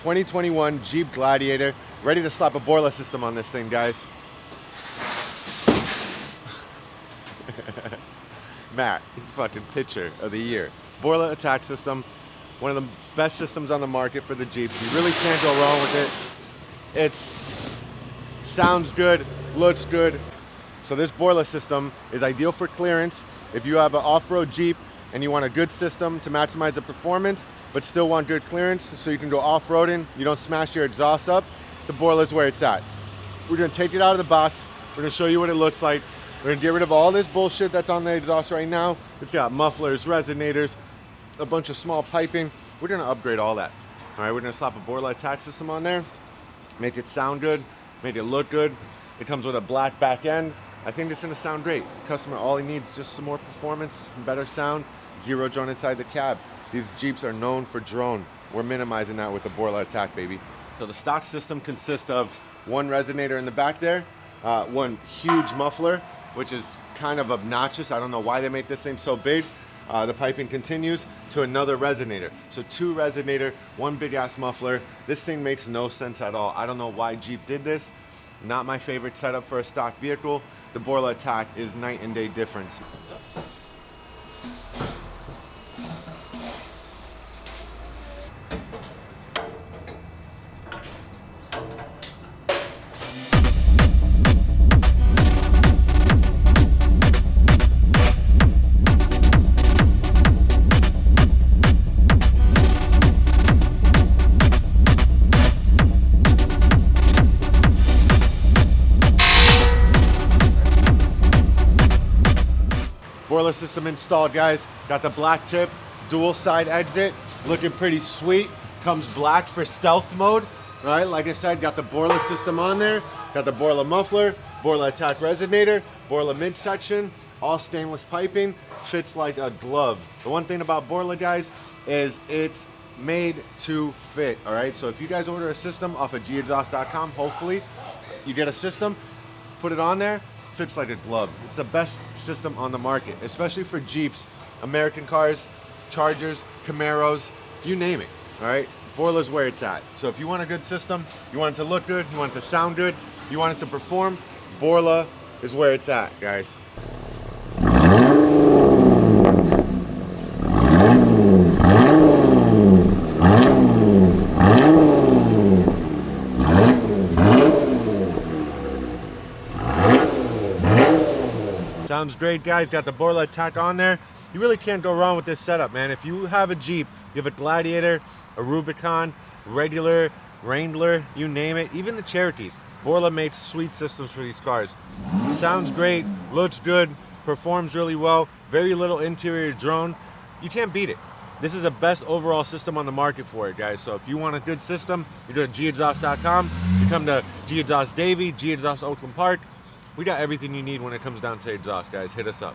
2021 Jeep Gladiator. Ready to slap a Borla system on this thing, guys. Matt, he's fucking pitcher of the year. Borla attack system, one of the best systems on the market for the Jeeps. You really can't go wrong with it. It sounds good, looks good. So this Borla system is ideal for clearance. If you have an off-road Jeep and you want a good system to maximize the performance, but still want good clearance so you can go off-roading, you don't smash your exhaust up, the Borla is where it's at. We're gonna take it out of the box. We're gonna show you what it looks like. We're gonna get rid of all this bullshit that's on the exhaust right now. It's got mufflers, resonators, a bunch of small piping. We're gonna upgrade all that. All right, we're gonna slap a Borla attack system on there, make it sound good, make it look good. It comes with a black back end. I think it's gonna sound great. Customer, all he needs is just some more performance, better sound, zero drone inside the cab. These Jeeps are known for drone. We're minimizing that with the Borla attack, baby. So the stock system consists of one resonator in the back there, one huge muffler, which is kind of obnoxious. I don't know why they make this thing so big. The piping continues to another resonator. So two resonator, one big ass muffler. This thing makes no sense at all. I don't know why Jeep did this. Not my favorite setup for a stock vehicle. The Borla attack is night and day difference. Borla system installed, guys. Got the black tip, dual side exit, looking pretty sweet. Comes black for stealth mode. All right, like I said, got the Borla system on there. Got the Borla muffler, Borla attack resonator, Borla midsection, all stainless piping. Fits like a glove. The one thing about Borla, guys, is it's made to fit. All right, so if you guys order a system off of gexhaust.com, hopefully you get a system, put it on there. Fits like a glove. It's the best system on the market, especially for Jeeps, American cars, Chargers, Camaros, you name it. All right, Borla's where it's at. So if you want a good system, you want it to look good, you want it to sound good, you want it to perform, Borla is where it's at, guys. Sounds great, guys. Got the Borla attack on there. You really can't go wrong with this setup, man. If you have a Jeep, you have a Gladiator, a Rubicon, regular, Wrangler, you name it, even the Cherokees. Borla makes sweet systems for these cars. Sounds great, looks good, performs really well, very little interior drone. You can't beat it. This is the best overall system on the market for it, guys. So if you want a good system, you go to gexhaust.com, you come to G Exhaust Davie, G Exhaust Oakland Park. We got everything you need when it comes down to exhaust, guys. Hit us up.